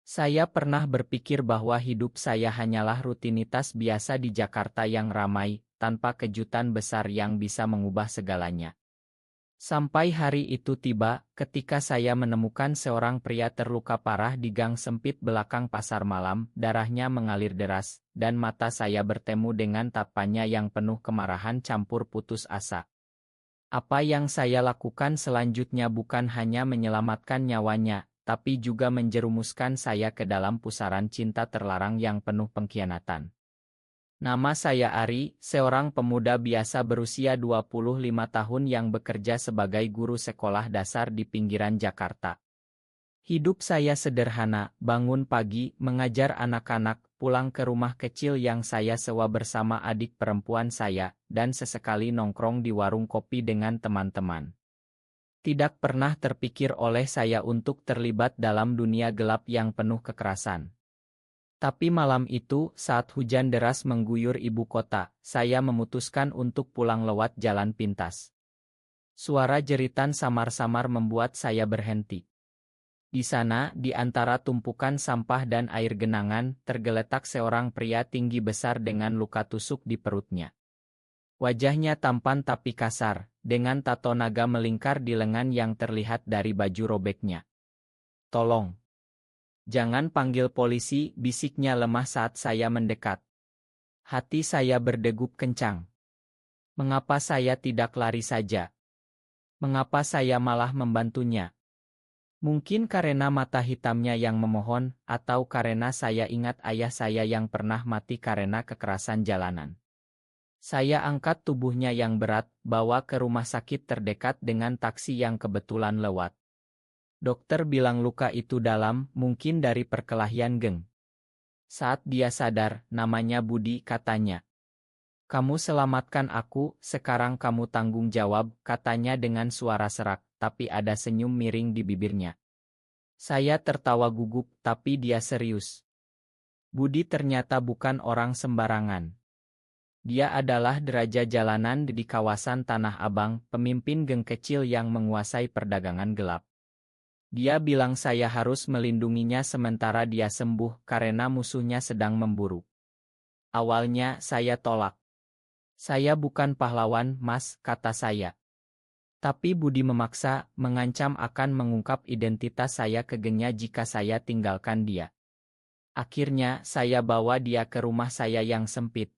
Saya pernah berpikir bahwa hidup saya hanyalah rutinitas biasa di Jakarta yang ramai, tanpa kejutan besar yang bisa mengubah segalanya. Sampai hari itu tiba, ketika saya menemukan seorang pria terluka parah di gang sempit belakang pasar malam, darahnya mengalir deras, dan mata saya bertemu dengan tatapnya yang penuh kemarahan campur putus asa. Apa yang saya lakukan selanjutnya bukan hanya menyelamatkan nyawanya, tapi juga menjerumuskan saya ke dalam pusaran cinta terlarang yang penuh pengkhianatan. Nama saya Ari, seorang pemuda biasa berusia 25 tahun yang bekerja sebagai guru sekolah dasar di pinggiran Jakarta. Hidup saya sederhana, bangun pagi, mengajar anak-anak, pulang ke rumah kecil yang saya sewa bersama adik perempuan saya, dan sesekali nongkrong di warung kopi dengan teman-teman. Tidak pernah terpikir oleh saya untuk terlibat dalam dunia gelap yang penuh kekerasan. Tapi malam itu, saat hujan deras mengguyur ibu kota, saya memutuskan untuk pulang lewat jalan pintas. Suara jeritan samar-samar membuat saya berhenti. Di sana, di antara tumpukan sampah dan air genangan, tergeletak seorang pria tinggi besar dengan luka tusuk di perutnya. Wajahnya tampan tapi kasar, dengan tato naga melingkar di lengan yang terlihat dari baju robeknya. "Tolong. Jangan panggil polisi," bisiknya lemah saat saya mendekat. Hati saya berdegup kencang. Mengapa saya tidak lari saja? Mengapa saya malah membantunya? Mungkin karena mata hitamnya yang memohon, atau karena saya ingat ayah saya yang pernah mati karena kekerasan jalanan. Saya angkat tubuhnya yang berat, bawa ke rumah sakit terdekat dengan taksi yang kebetulan lewat. Dokter bilang luka itu dalam, mungkin dari perkelahian geng. Saat dia sadar, namanya Budi, katanya. "Kamu selamatkan aku, sekarang kamu tanggung jawab," katanya dengan suara serak, tapi ada senyum miring di bibirnya. Saya tertawa gugup, tapi dia serius. Budi ternyata bukan orang sembarangan. Dia adalah deraja jalanan di kawasan Tanah Abang, pemimpin geng kecil yang menguasai perdagangan gelap. Dia bilang saya harus melindunginya sementara dia sembuh karena musuhnya sedang memburu. Awalnya saya tolak. "Saya bukan pahlawan, Mas," kata saya. Tapi Budi memaksa, mengancam akan mengungkap identitas saya ke gengnya jika saya tinggalkan dia. Akhirnya, saya bawa dia ke rumah saya yang sempit.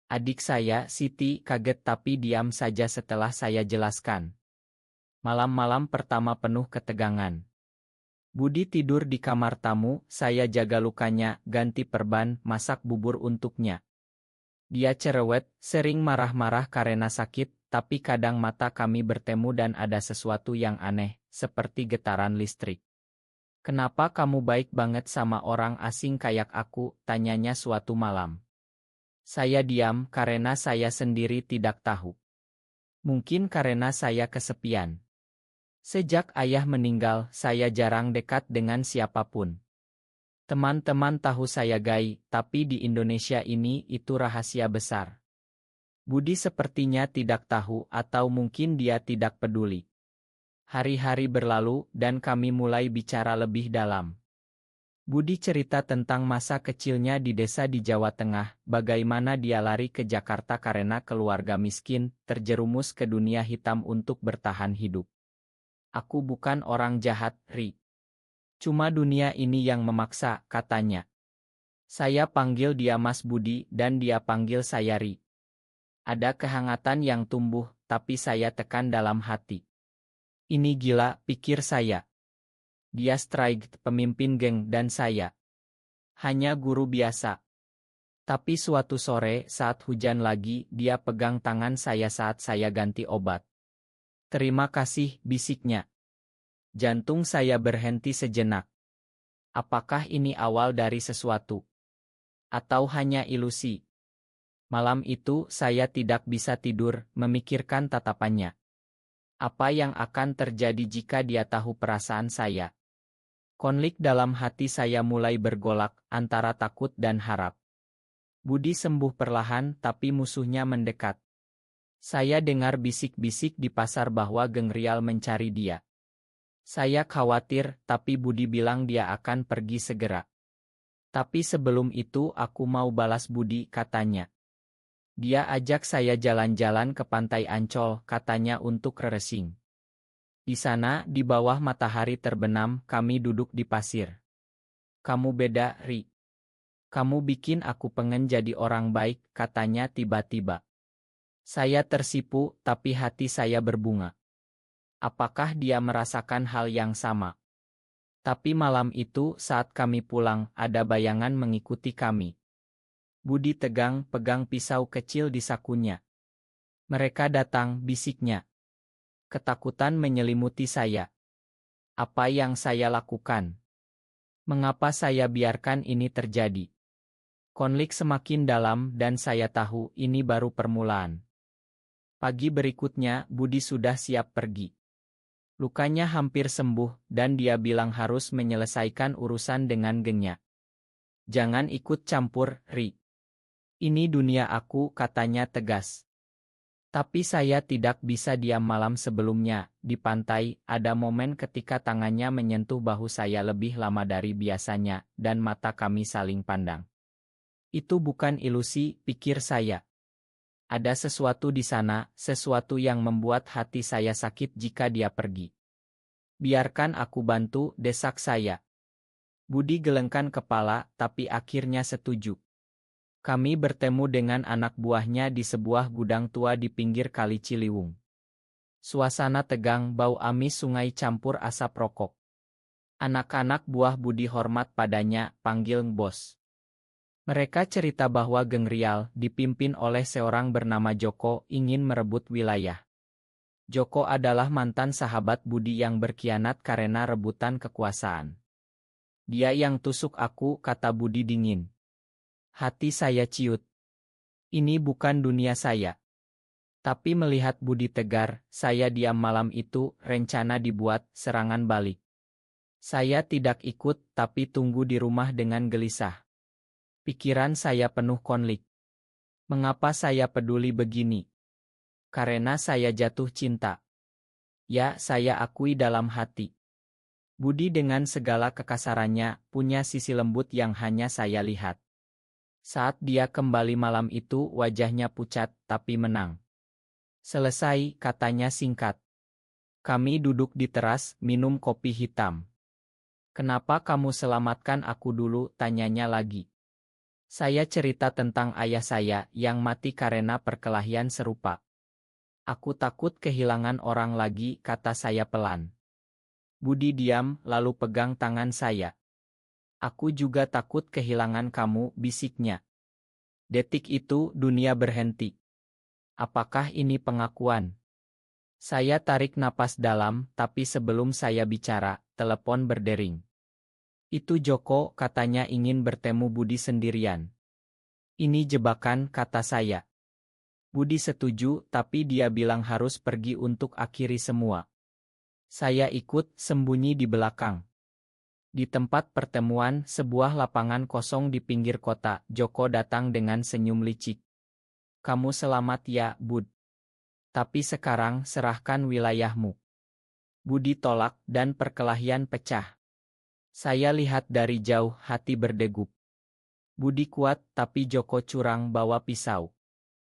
Adik saya, Siti, kaget tapi diam saja setelah saya jelaskan. Malam-malam pertama penuh ketegangan. Budi tidur di kamar tamu, saya jaga lukanya, ganti perban, masak bubur untuknya. Dia cerewet, sering marah-marah karena sakit, tapi kadang mata kami bertemu dan ada sesuatu yang aneh, seperti getaran listrik. "Kenapa kamu baik banget sama orang asing kayak aku?" tanyanya suatu malam. Saya diam karena saya sendiri tidak tahu. Mungkin karena saya kesepian. Sejak ayah meninggal, saya jarang dekat dengan siapapun. Teman-teman tahu saya gay, tapi di Indonesia ini itu rahasia besar. Budi sepertinya tidak tahu atau mungkin dia tidak peduli. Hari-hari berlalu dan kami mulai bicara lebih dalam. Budi cerita tentang masa kecilnya di desa di Jawa Tengah, bagaimana dia lari ke Jakarta karena keluarga miskin, terjerumus ke dunia hitam untuk bertahan hidup. "Aku bukan orang jahat, Ri. Cuma dunia ini yang memaksa," katanya. Saya panggil dia Mas Budi dan dia panggil saya Ri. Ada kehangatan yang tumbuh, tapi saya tekan dalam hati. Ini gila, pikir saya. Dia strike, pemimpin geng, dan saya hanya guru biasa. Tapi suatu sore, saat hujan lagi, dia pegang tangan saya saat saya ganti obat. "Terima kasih," bisiknya. Jantung saya berhenti sejenak. Apakah ini awal dari sesuatu? Atau hanya ilusi? Malam itu, saya tidak bisa tidur, memikirkan tatapannya. Apa yang akan terjadi jika dia tahu perasaan saya? Konflik dalam hati saya mulai bergolak, antara takut dan harap. Budi sembuh perlahan, tapi musuhnya mendekat. Saya dengar bisik-bisik di pasar bahwa geng rial mencari dia. Saya khawatir, tapi Budi bilang dia akan pergi segera. Tapi sebelum itu aku mau balas budi, katanya. Dia ajak saya jalan-jalan ke pantai Ancol, katanya untuk refreshing. Di sana, di bawah matahari terbenam, kami duduk di pasir. Kamu beda, Ri. Kamu bikin aku pengen jadi orang baik, katanya tiba-tiba. Saya tersipu, tapi hati saya berbunga. Apakah dia merasakan hal yang sama? Tapi malam itu, saat kami pulang, ada bayangan mengikuti kami. Budi tegang pegang pisau kecil di sakunya. Mereka datang, bisiknya. Ketakutan menyelimuti saya. Apa yang saya lakukan? Mengapa saya biarkan ini terjadi? Konflik semakin dalam dan saya tahu ini baru permulaan. Pagi berikutnya, Budi sudah siap pergi. Lukanya hampir sembuh dan dia bilang harus menyelesaikan urusan dengan genya. Jangan ikut campur, Ri. Ini dunia aku, katanya tegas. Tapi saya tidak bisa diam. Malam sebelumnya, di pantai, ada momen ketika tangannya menyentuh bahu saya lebih lama dari biasanya, dan mata kami saling pandang. Itu bukan ilusi, pikir saya. Ada sesuatu di sana, sesuatu yang membuat hati saya sakit jika dia pergi. Biarkan aku bantu, desak saya. Budi gelengkan kepala, tapi akhirnya setuju. Kami bertemu dengan anak buahnya di sebuah gudang tua di pinggir Kali Ciliwung. Suasana tegang, bau amis sungai campur asap rokok. Anak-anak buah Budi hormat padanya, panggil Bos. Mereka cerita bahwa geng Rial, dipimpin oleh seorang bernama Joko, ingin merebut wilayah. Joko adalah mantan sahabat Budi yang berkhianat karena rebutan kekuasaan. Dia yang tusuk aku, kata Budi dingin. Hati saya ciut. Ini bukan dunia saya. Tapi melihat Budi tegar, saya diam. Malam itu, rencana dibuat, serangan balik. Saya tidak ikut, tapi tunggu di rumah dengan gelisah. Pikiran saya penuh konflik. Mengapa saya peduli begini? Karena saya jatuh cinta. Ya, saya akui dalam hati. Budi dengan segala kekasarannya, punya sisi lembut yang hanya saya lihat. Saat dia kembali malam itu, wajahnya pucat, tapi menang. Selesai, katanya singkat. Kami duduk di teras, minum kopi hitam. Kenapa kamu selamatkan aku dulu, tanyanya lagi. Saya cerita tentang ayah saya yang mati karena perkelahian serupa. Aku takut kehilangan orang lagi, kata saya pelan. Budi diam, lalu pegang tangan saya. Aku juga takut kehilangan kamu, bisiknya. Detik itu, dunia berhenti. Apakah ini pengakuan? Saya tarik napas dalam, tapi sebelum saya bicara, telepon berdering. Itu Joko, katanya ingin bertemu Budi sendirian. Ini jebakan, kata saya. Budi setuju, tapi dia bilang harus pergi untuk akhiri semua. Saya ikut, sembunyi di belakang. Di tempat pertemuan, sebuah lapangan kosong di pinggir kota, Joko datang dengan senyum licik. Kamu selamat ya, Bud. Tapi sekarang serahkan wilayahmu. Budi tolak, dan perkelahian pecah. Saya lihat dari jauh, hati berdegup. Budi kuat, tapi Joko curang bawa pisau.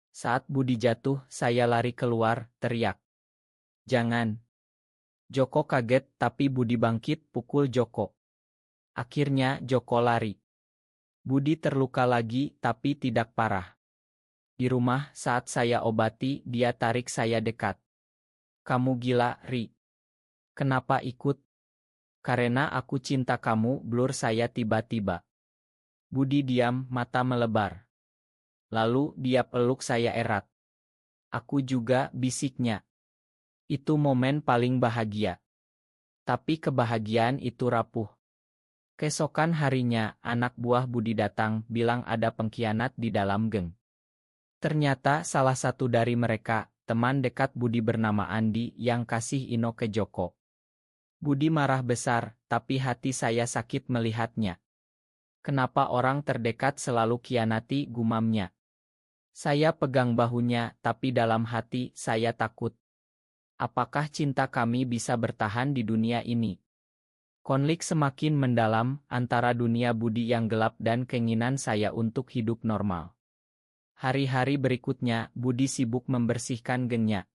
Saat Budi jatuh, saya lari keluar, teriak. Jangan. Joko kaget, tapi Budi bangkit, pukul Joko. Akhirnya, Joko lari. Budi terluka lagi, tapi tidak parah. Di rumah, saat saya obati, dia tarik saya dekat. Kamu gila, Ri. Kenapa ikut? Karena aku cinta kamu, blur saya tiba-tiba. Budi diam, mata melebar. Lalu, dia peluk saya erat. Aku juga, bisiknya. Itu momen paling bahagia. Tapi kebahagiaan itu rapuh. Keesokan harinya, anak buah Budi datang, bilang ada pengkhianat di dalam geng. Ternyata salah satu dari mereka, teman dekat Budi bernama Andi yang kasih Ino ke Joko. Budi marah besar, tapi hati saya sakit melihatnya. Kenapa orang terdekat selalu khianati, gumamnya. Saya pegang bahunya, tapi dalam hati saya takut. Apakah cinta kami bisa bertahan di dunia ini? Konflik semakin mendalam antara dunia budi yang gelap dan keinginan saya untuk hidup normal. Hari-hari berikutnya, Budi sibuk membersihkan gengnya.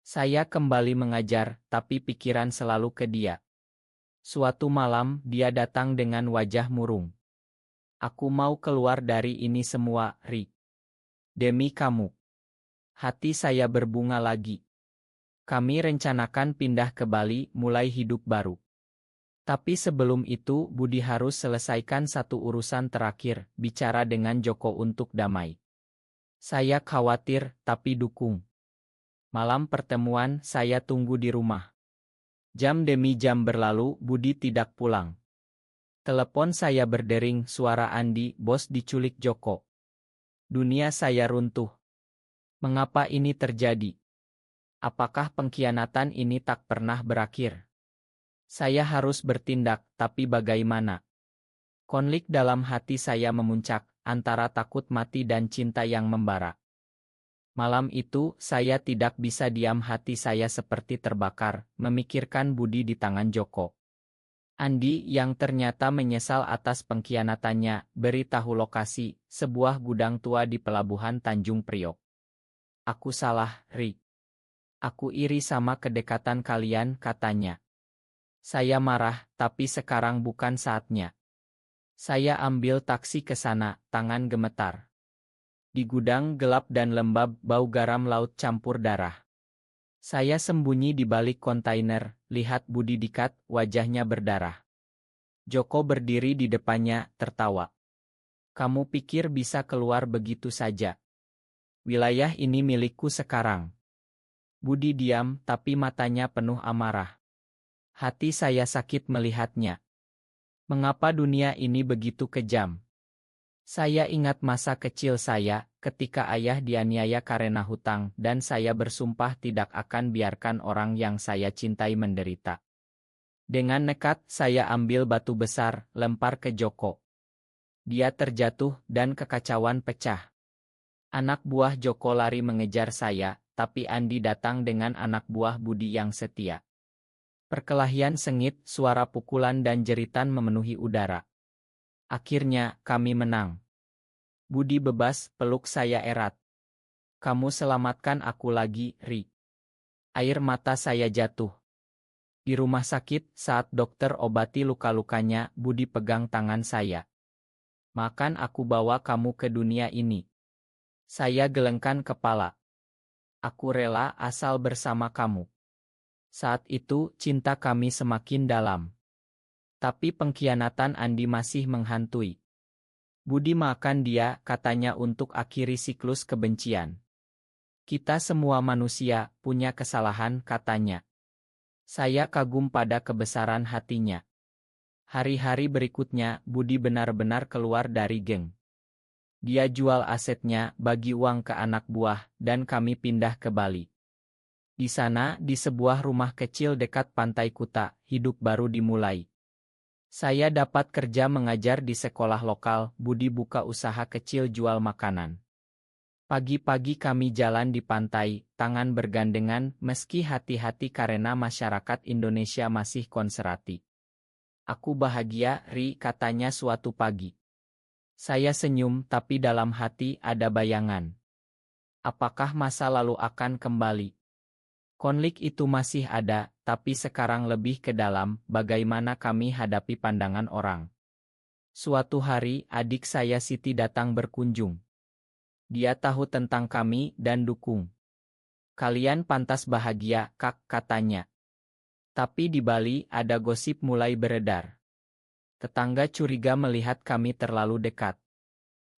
Saya kembali mengajar, tapi pikiran selalu ke dia. Suatu malam, dia datang dengan wajah murung. Aku mau keluar dari ini semua, Ri. Demi kamu. Hati saya berbunga lagi. Kami rencanakan pindah ke Bali, mulai hidup baru. Tapi sebelum itu, Budi harus selesaikan satu urusan terakhir, bicara dengan Joko untuk damai. Saya khawatir, tapi dukung. Malam pertemuan, saya tunggu di rumah. Jam demi jam berlalu, Budi tidak pulang. Telepon saya berdering, suara Andi, bos diculik Joko. Dunia saya runtuh. Mengapa ini terjadi? Apakah pengkhianatan ini tak pernah berakhir? Saya harus bertindak, tapi bagaimana? Konflik dalam hati saya memuncak, antara takut mati dan cinta yang membara. Malam itu, saya tidak bisa diam, hati saya seperti terbakar, memikirkan Budi di tangan Joko. Andi yang ternyata menyesal atas pengkhianatannya, beritahu lokasi, sebuah gudang tua di pelabuhan Tanjung Priok. Aku salah, Ri. Aku iri sama kedekatan kalian, katanya. Saya marah, tapi sekarang bukan saatnya. Saya ambil taksi ke sana, tangan gemetar. Di gudang gelap dan lembab, bau garam laut campur darah. Saya sembunyi di balik kontainer, lihat Budi dekat, wajahnya berdarah. Joko berdiri di depannya, tertawa. Kamu pikir bisa keluar begitu saja? Wilayah ini milikku sekarang. Budi diam, tapi matanya penuh amarah. Hati saya sakit melihatnya. Mengapa dunia ini begitu kejam? Saya ingat masa kecil saya, ketika ayah dianiaya karena hutang, dan saya bersumpah tidak akan biarkan orang yang saya cintai menderita. Dengan nekat, saya ambil batu besar, lempar ke Joko. Dia terjatuh, dan kekacauan pecah. Anak buah Joko lari mengejar saya, tapi Andi datang dengan anak buah Budi yang setia. Perkelahian sengit, suara pukulan dan jeritan memenuhi udara. Akhirnya, kami menang. Budi bebas, peluk saya erat. Kamu selamatkan aku lagi, Ri. Air mata saya jatuh. Di rumah sakit, saat dokter obati luka-lukanya, Budi pegang tangan saya. Makan aku bawa kamu ke dunia ini. Saya gelengkan kepala. Aku rela asal bersama kamu. Saat itu, cinta kami semakin dalam. Tapi pengkhianatan Andi masih menghantui. Budi makan dia, katanya untuk akhiri siklus kebencian. Kita semua manusia, punya kesalahan, katanya. Saya kagum pada kebesaran hatinya. Hari-hari berikutnya, Budi benar-benar keluar dari geng. Dia jual asetnya, bagi uang ke anak buah, dan kami pindah ke Bali. Di sana, di sebuah rumah kecil dekat Pantai Kuta, hidup baru dimulai. Saya dapat kerja mengajar di sekolah lokal, Budi buka usaha kecil jual makanan. Pagi-pagi kami jalan di pantai, tangan bergandengan, meski hati-hati karena masyarakat Indonesia masih konservatif. Aku bahagia, Ri, katanya suatu pagi. Saya senyum, tapi dalam hati ada bayangan. Apakah masa lalu akan kembali? Konflik itu masih ada, tapi sekarang lebih ke dalam, bagaimana kami hadapi pandangan orang. Suatu hari, adik saya Siti datang berkunjung. Dia tahu tentang kami dan dukung. Kalian pantas bahagia, Kak, katanya. Tapi di Bali, ada gosip mulai beredar. Tetangga curiga melihat kami terlalu dekat.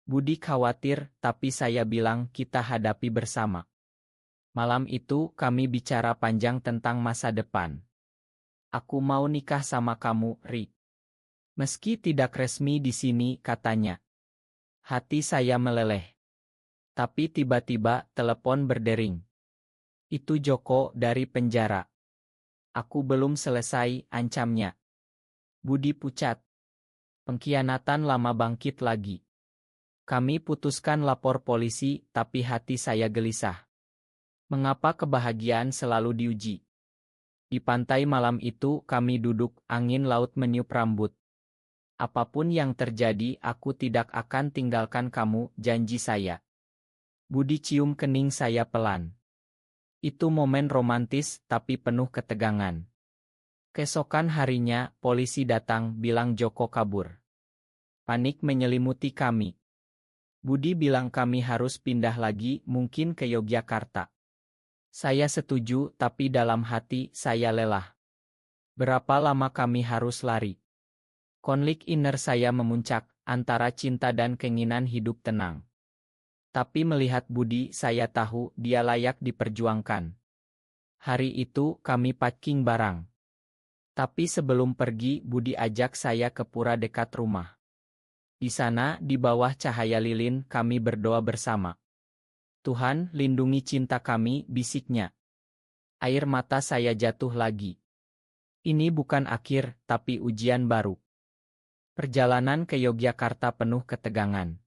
Budi khawatir, tapi saya bilang kita hadapi bersama. Malam itu, kami bicara panjang tentang masa depan. Aku mau nikah sama kamu, Ri. Meski tidak resmi di sini, katanya. Hati saya meleleh. Tapi tiba-tiba, telepon berdering. Itu Joko dari penjara. Aku belum selesai, ancamnya. Budi pucat. Pengkhianatan lama bangkit lagi. Kami putuskan lapor polisi, tapi hati saya gelisah. Mengapa kebahagiaan selalu diuji? Di pantai malam itu kami duduk, angin laut meniup rambut. Apapun yang terjadi, aku tidak akan tinggalkan kamu, janji saya. Budi cium kening saya pelan. Itu momen romantis, tapi penuh ketegangan. Keesokan harinya, polisi datang, bilang Joko kabur. Panik menyelimuti kami. Budi bilang kami harus pindah lagi, mungkin ke Yogyakarta. Saya setuju, tapi dalam hati, saya lelah. Berapa lama kami harus lari? Konflik inner saya memuncak, antara cinta dan keinginan hidup tenang. Tapi melihat Budi, saya tahu dia layak diperjuangkan. Hari itu, kami packing barang. Tapi sebelum pergi, Budi ajak saya ke pura dekat rumah. Di sana, di bawah cahaya lilin, kami berdoa bersama. Tuhan, lindungi cinta kami, bisiknya. Air mata saya jatuh lagi. Ini bukan akhir, tapi ujian baru. Perjalanan ke Yogyakarta penuh ketegangan.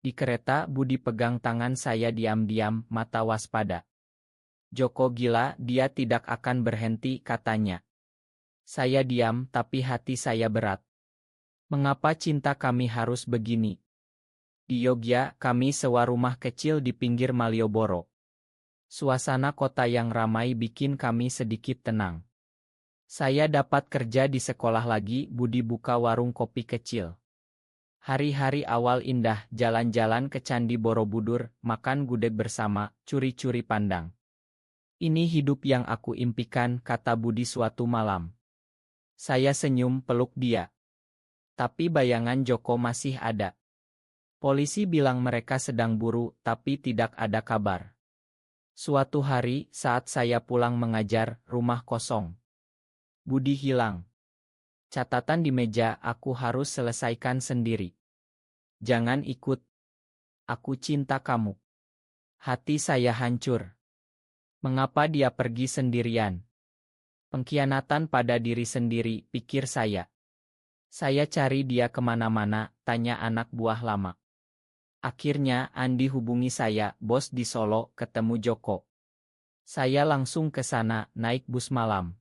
Di kereta, Budi pegang tangan saya diam-diam, mata waspada. Joko gila, dia tidak akan berhenti, katanya. Saya diam, tapi hati saya berat. Mengapa cinta kami harus begini? Di Yogya, kami sewa rumah kecil di pinggir Malioboro. Suasana kota yang ramai bikin kami sedikit tenang. Saya dapat kerja di sekolah lagi, Budi buka warung kopi kecil. Hari-hari awal indah, jalan-jalan ke Candi Borobudur, makan gudeg bersama, curi-curi pandang. Ini hidup yang aku impikan, kata Budi suatu malam. Saya senyum peluk dia. Tapi bayangan Joko masih ada. Polisi bilang mereka sedang buru, tapi tidak ada kabar. Suatu hari, saat saya pulang mengajar, rumah kosong. Budi hilang. Catatan di meja, aku harus selesaikan sendiri. Jangan ikut. Aku cinta kamu. Hati saya hancur. Mengapa dia pergi sendirian? Pengkhianatan pada diri sendiri, pikir saya. Saya cari dia kemana-mana, tanya anak buah lama. Akhirnya, Andi hubungi saya, bos di Solo, ketemu Joko. Saya langsung ke sana, naik bus malam.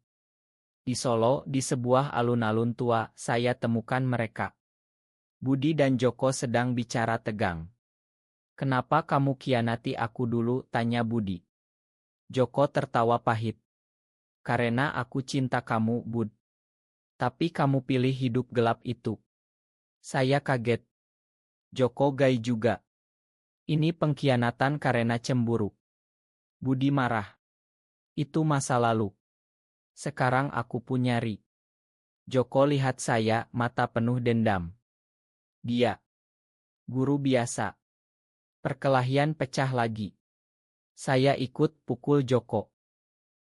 Di Solo, di sebuah alun-alun tua, saya temukan mereka. Budi dan Joko sedang bicara tegang. Kenapa kamu khianati aku dulu, tanya Budi. Joko tertawa pahit. Karena aku cinta kamu, Bud. Tapi kamu pilih hidup gelap itu. Saya kaget. Joko gay juga. Ini pengkhianatan karena cemburu. Budi marah. Itu masa lalu. Sekarang aku pun nyari. Joko lihat saya, mata penuh dendam. Dia. Guru biasa. Perkelahian pecah lagi. Saya ikut pukul Joko.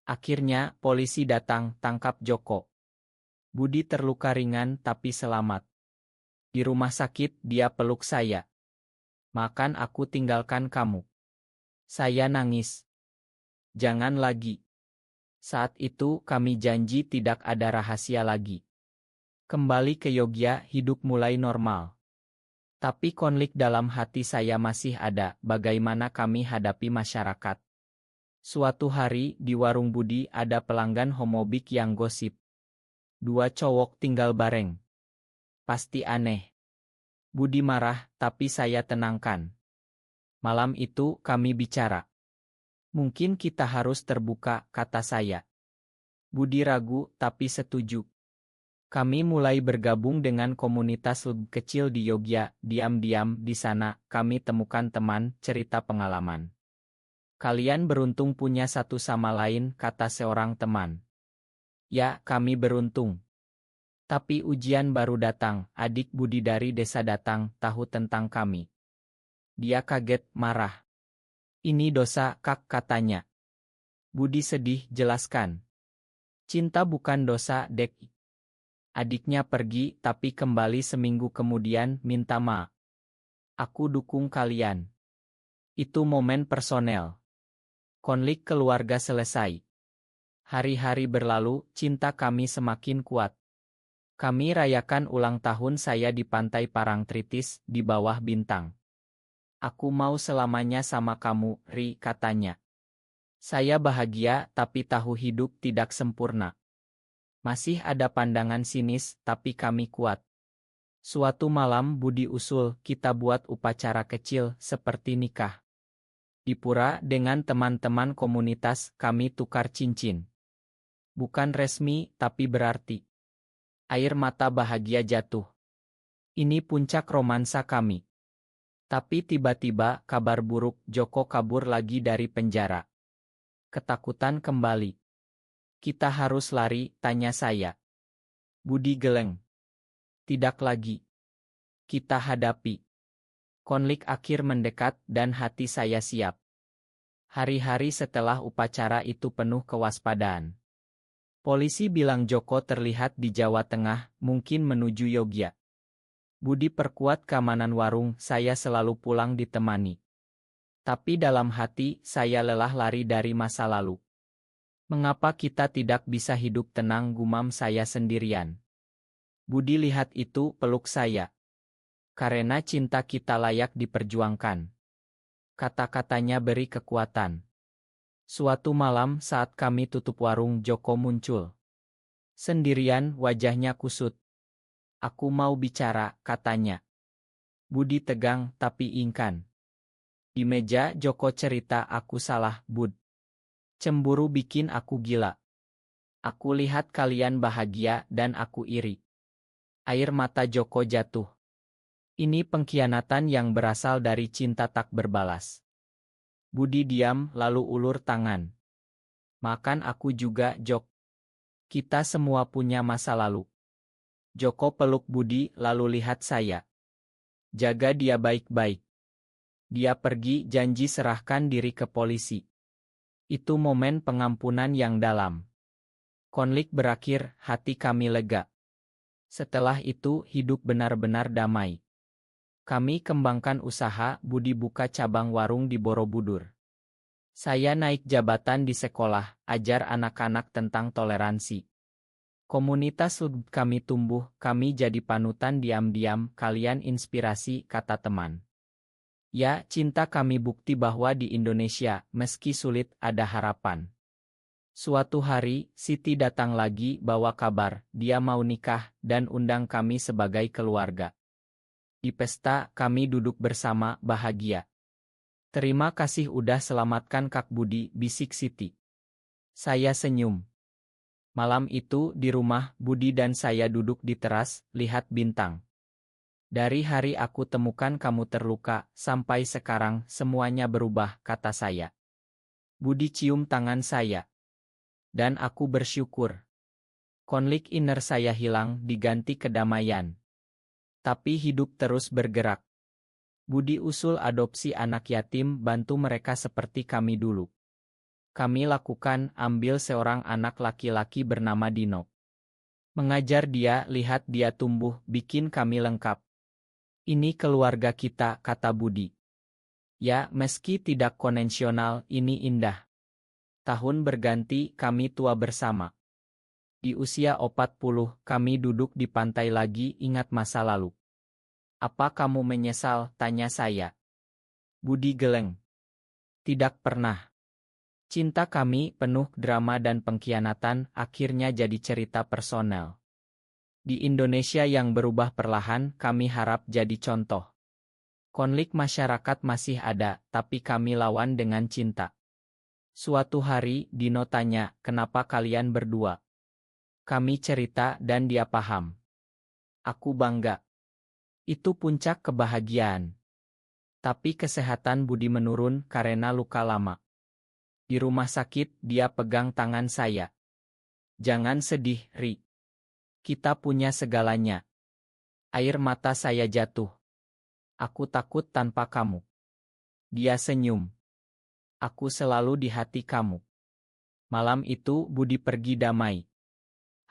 Akhirnya, polisi datang, tangkap Joko. Budi terluka ringan tapi selamat. Di rumah sakit, dia peluk saya. Makan aku tinggalkan kamu. Saya nangis. Jangan lagi. Saat itu, kami janji tidak ada rahasia lagi. Kembali ke Yogya, hidup mulai normal. Tapi konflik dalam hati saya masih ada, bagaimana kami hadapi masyarakat. Suatu hari, di warung Budi ada pelanggan homobik yang gosip. 2 cowok tinggal bareng. Pasti aneh. Budi marah, tapi saya tenangkan. Malam itu, kami bicara. Mungkin kita harus terbuka, kata saya. Budi ragu, tapi setuju. Kami mulai bergabung dengan komunitas lebih kecil di Yogya, diam-diam di sana, kami temukan teman, cerita pengalaman. Kalian beruntung punya satu sama lain, kata seorang teman. Ya, kami beruntung. Tapi ujian baru datang, adik Budi dari desa datang, tahu tentang kami. Dia kaget, marah. Ini dosa, Kak, katanya. Budi sedih, jelaskan. Cinta bukan dosa, Dek. Adiknya pergi, tapi kembali seminggu kemudian, minta maaf. Aku dukung kalian. Itu momen personel. Konflik keluarga selesai. Hari-hari berlalu, cinta kami semakin kuat. Kami rayakan ulang tahun saya di pantai Parangtritis, di bawah bintang. Aku mau selamanya sama kamu, Ri, katanya. Saya bahagia tapi tahu hidup tidak sempurna. Masih ada pandangan sinis tapi kami kuat. Suatu malam Budi usul kita buat upacara kecil seperti nikah. Di pura dengan teman-teman komunitas kami tukar cincin. Bukan resmi tapi berarti. Air mata bahagia jatuh. Ini puncak romansa kami. Tapi tiba-tiba kabar buruk, Joko kabur lagi dari penjara. Ketakutan kembali. Kita harus lari, tanya saya. Budi geleng. Tidak lagi. Kita hadapi. Konflik akhir mendekat dan hati saya siap. Hari-hari setelah upacara itu penuh kewaspadaan. Polisi bilang Joko terlihat di Jawa Tengah, mungkin menuju Yogyakarta. Budi perkuat keamanan warung, saya selalu pulang ditemani. Tapi dalam hati, saya lelah lari dari masa lalu. Mengapa kita tidak bisa hidup tenang, gumam saya sendirian. Budi lihat itu, peluk saya. Karena cinta kita layak diperjuangkan. Kata-katanya beri kekuatan. Suatu malam saat kami tutup warung, Joko muncul. Sendirian, wajahnya kusut. Aku mau bicara, katanya. Budi tegang, tapi ingkan. Di meja, Joko cerita, aku salah, Bud. Cemburu bikin aku gila. Aku lihat kalian bahagia dan aku iri. Air mata Joko jatuh. Ini pengkhianatan yang berasal dari cinta tak berbalas. Budi diam, lalu ulur tangan. Makan aku juga, Jok. Kita semua punya masa lalu. Joko peluk Budi, lalu lihat saya. Jaga dia baik-baik. Dia pergi, janji serahkan diri ke polisi. Itu momen pengampunan yang dalam. Konflik berakhir, hati kami lega. Setelah itu, hidup benar-benar damai. Kami kembangkan usaha, Budi buka cabang warung di Borobudur. Saya naik jabatan di sekolah, ajar anak-anak tentang toleransi. Komunitas kami tumbuh, kami jadi panutan diam-diam, kalian inspirasi, kata teman. Ya, cinta kami bukti bahwa di Indonesia, meski sulit, ada harapan. Suatu hari, Siti datang lagi bawa kabar, dia mau nikah, dan undang kami sebagai keluarga. Di pesta, kami duduk bersama, bahagia. Terima kasih udah selamatkan Kak Budi, bisik Siti. Saya senyum. Malam itu, di rumah, Budi dan saya duduk di teras, lihat bintang. Dari hari aku temukan kamu terluka, sampai sekarang, semuanya berubah, kata saya. Budi cium tangan saya. Dan aku bersyukur. Konflik inner saya hilang, diganti kedamaian. Tapi hidup terus bergerak. Budi usul adopsi anak yatim, bantu mereka seperti kami dulu. Kami lakukan, ambil seorang anak laki-laki bernama Dino. Mengajar dia, lihat dia tumbuh, bikin kami lengkap. Ini keluarga kita, kata Budi. Ya, meski tidak konvensional, ini indah. Tahun berganti, kami tua bersama. Di usia 40, kami duduk di pantai lagi, ingat masa lalu. Apa kamu menyesal, tanya saya. Budi geleng. Tidak pernah. Cinta kami, penuh drama dan pengkhianatan, akhirnya jadi cerita personal. Di Indonesia yang berubah perlahan, kami harap jadi contoh. Konflik masyarakat masih ada, tapi kami lawan dengan cinta. Suatu hari, Dino tanya, kenapa kalian berdua? Kami cerita dan dia paham. Aku bangga. Itu puncak kebahagiaan. Tapi kesehatan Budi menurun karena luka lama. Di rumah sakit, dia pegang tangan saya. Jangan sedih, Ri. Kita punya segalanya. Air mata saya jatuh. Aku takut tanpa kamu. Dia senyum. Aku selalu di hati kamu. Malam itu, Budi pergi damai.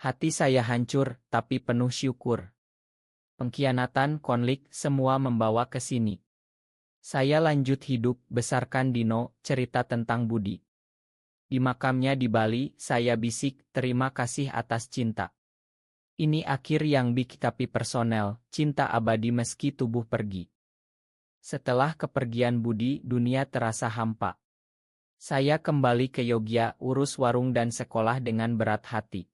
Hati saya hancur, tapi penuh syukur. Pengkhianatan, konflik, semua membawa ke sini. Saya lanjut hidup, besarkan Dino, cerita tentang Budi. Di makamnya di Bali, saya bisik, terima kasih atas cinta. Ini akhir yang bikin tapi personel, cinta abadi meski tubuh pergi. Setelah kepergian Budi, dunia terasa hampa. Saya kembali ke Yogya, urus warung dan sekolah dengan berat hati.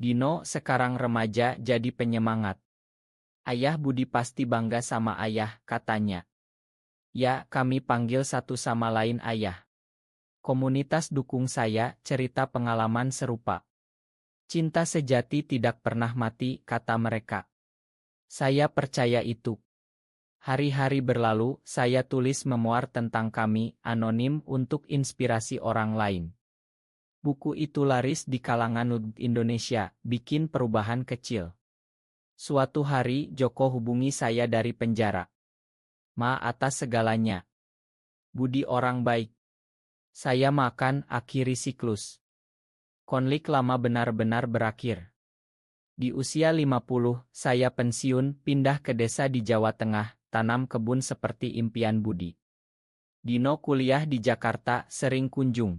Dino sekarang remaja jadi penyemangat. Ayah Budi pasti bangga sama ayah, katanya. Ya, kami panggil satu sama lain ayah. Komunitas dukung saya, cerita pengalaman serupa. Cinta sejati tidak pernah mati, kata mereka. Saya percaya itu. Hari-hari berlalu, saya tulis memoir tentang kami, anonim untuk inspirasi orang lain. Buku itu laris di kalangan Indonesia, bikin perubahan kecil. Suatu hari, Joko hubungi saya dari penjara. Ma atas segalanya. Budi orang baik. Saya makan, akhiri siklus. Konflik lama benar-benar berakhir. Di usia 50, saya pensiun, pindah ke desa di Jawa Tengah, tanam kebun seperti impian Budi. Dino kuliah di Jakarta, sering kunjung.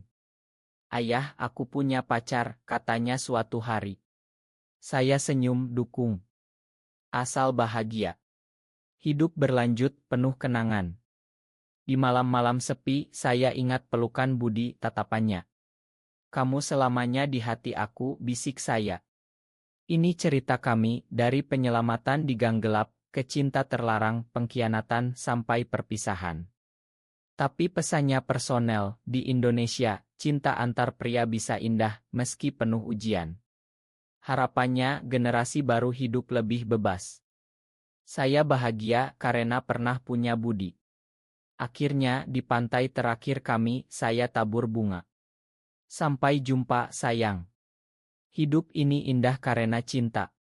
Ayah, aku punya pacar, katanya suatu hari. Saya senyum, dukung. Asal bahagia. Hidup berlanjut, penuh kenangan. Di malam-malam sepi, saya ingat pelukan Budi, tatapannya. Kamu selamanya di hati aku, bisik saya. Ini cerita kami, dari penyelamatan di gang gelap, ke cinta terlarang, pengkhianatan, sampai perpisahan. Tapi pesannya personel, di Indonesia, cinta antar pria bisa indah, meski penuh ujian. Harapannya, generasi baru hidup lebih bebas. Saya bahagia karena pernah punya Budi. Akhirnya, di pantai terakhir kami, saya tabur bunga. Sampai jumpa, sayang. Hidup ini indah karena cinta.